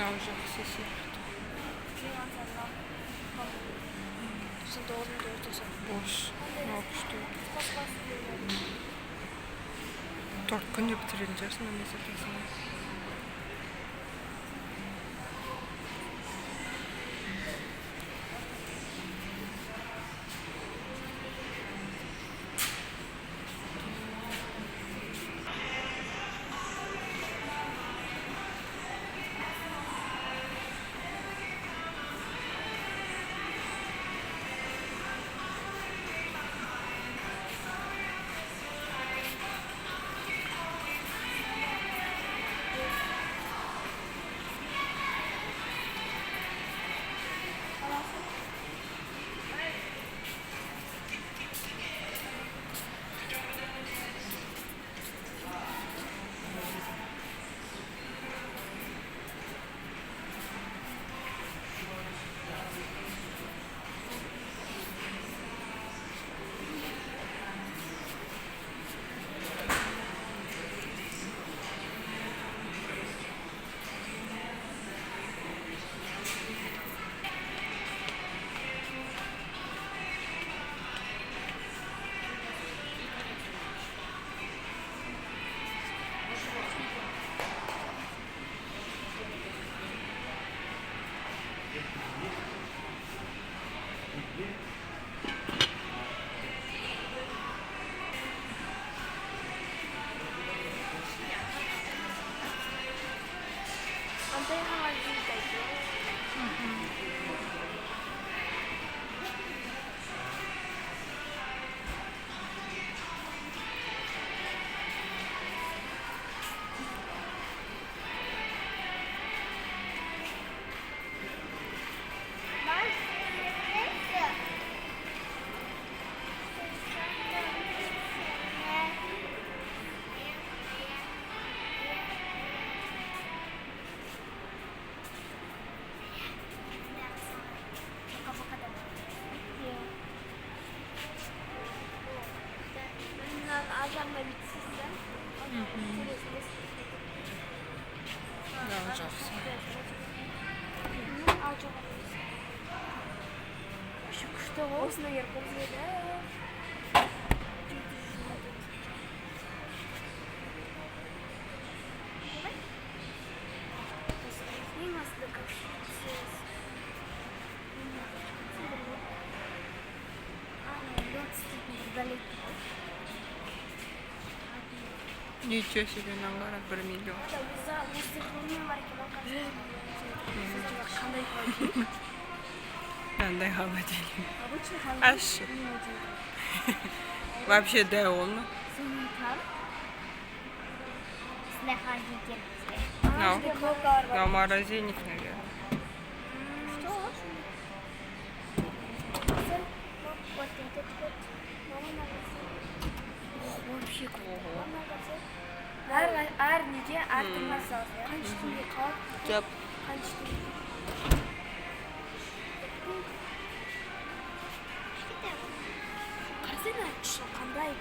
жақсы сияқты. Boş. Ne yapıştı? 4 günde bitirileceğiz memleketesine. Ne alacaksın? Şu kuşta olsun da yaparız öyle. Ничего себе, нагара 1 миллион. Қандай холодильник? Аш. Вообще да он. На морозильник, наверное. Вообще круто. Әр неге әртүрлі салады. Қаншытынды қалып. Жап. Қаншытынды. Қарсена күші қандай.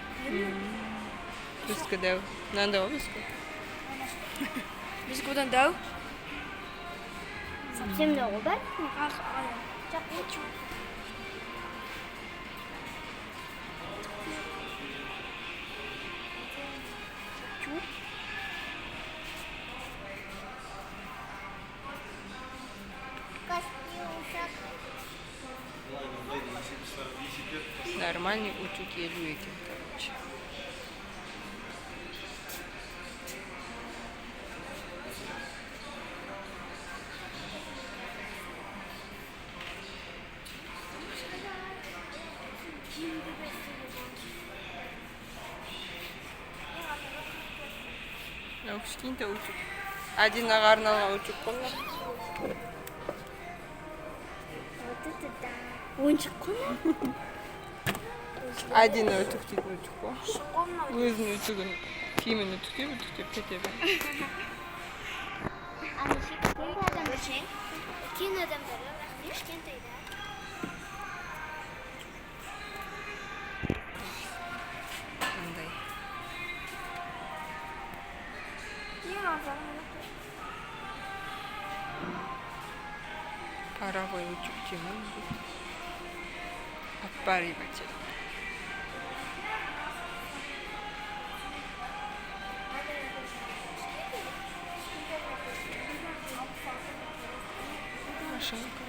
Бізгі дәу. Мынандай ғой бізгі? Бізгі одан дәу. Совсем дәу ғой бар? Жоқ, ничего. Нормальный утюг елу екен, короче. Кішкентай утюг. Адинаға арналған утюг қой. Ойыншық қой. Адина үтіктейтін үтік қой. Өзінің үтігін, киімін үтіктеп кете бер. Үлкен адамдар, кішкентайда. Қандай. Ең азағын Araba uçuk kimin? Akbari bence. Машинка.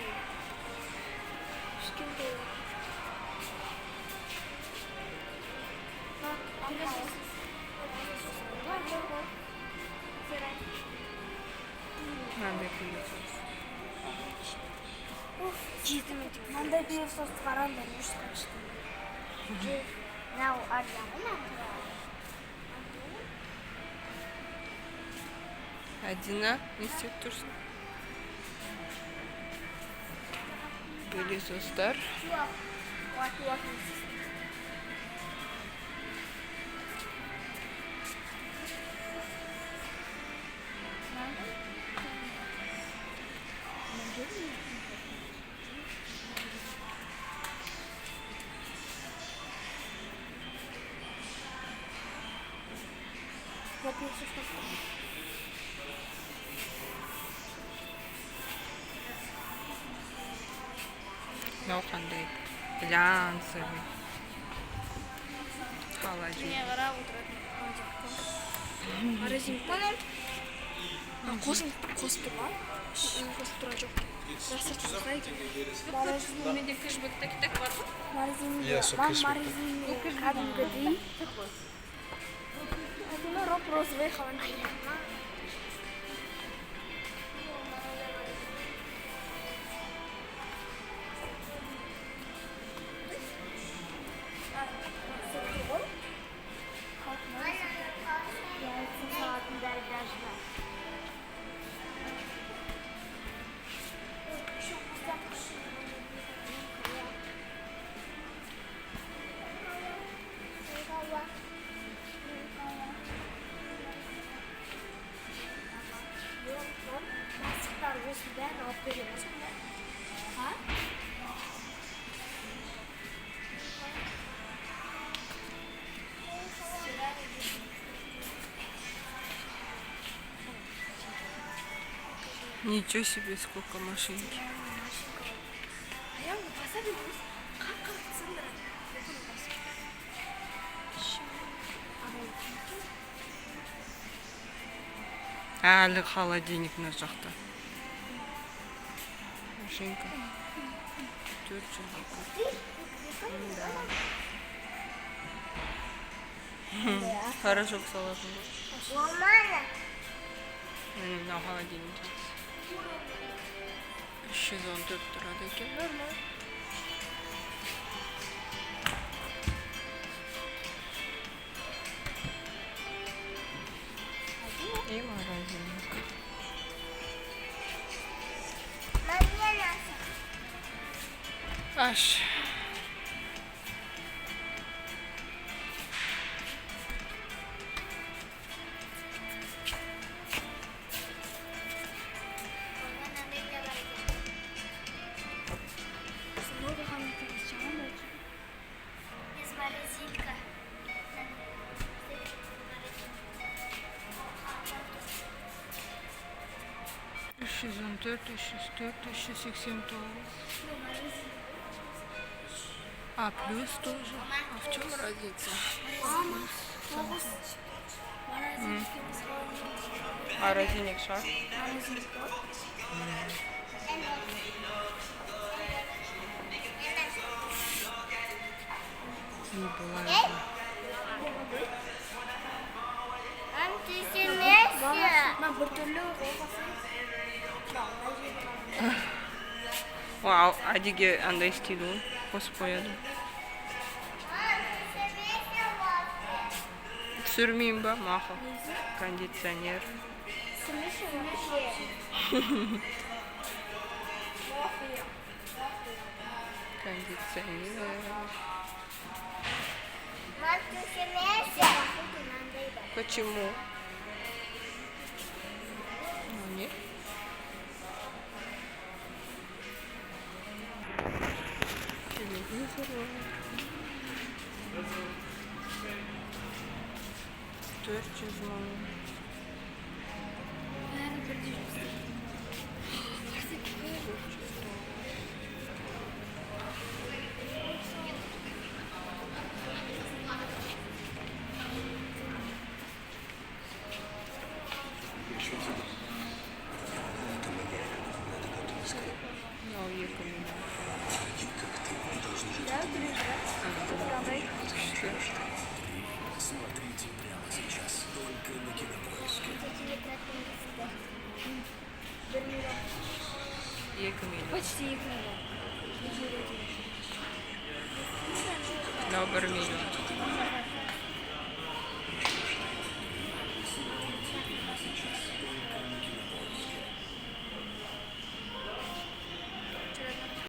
Мынандай пылесос. Мындай пылесос караңдар, үш качты. Мынау арзаны Адина, не істеп тұрсың? Пылесостар. Мынау қандай? Глянцевый. Холодильник. Міне қарап отыратын. Резинка. Қосып тұр ма? Қосып тұра жоқ. Жарсыр тұзға екен. Менде кэшбэкте так бар ғой? Маризин кәдімгідей. Әдемі розовый холодильник. Осының бәрін алып беремін сонда. Ничего себе, сколько машинки. Аяғымды баса береміз. Қап-қап сындырады. Әлі холодильник мына жақта. Машинка. 400. Да. Порошок салатын ғой. Нормально. Мына холодильник. 314 тұрады екен, нормально. И морозильник. Аш. Много хамлетов сначала ночью. Без морозилька. 314, 304, 389. А плюс тоже. А в чем разница? Морозильник шар. Не была. Мен біртүрлі Вау, адиге андай істейді ғой. Қосып қояды. Түсірмеймін ба, мақұл. Кондиционер. Кондиционер. Почему? Ну, нет. Телевизор. 400 мың. бәрі бірдей Екі мільйон. Да, переживай. Правда. Екі мільйон. Почти их надо. На 1 мільйон.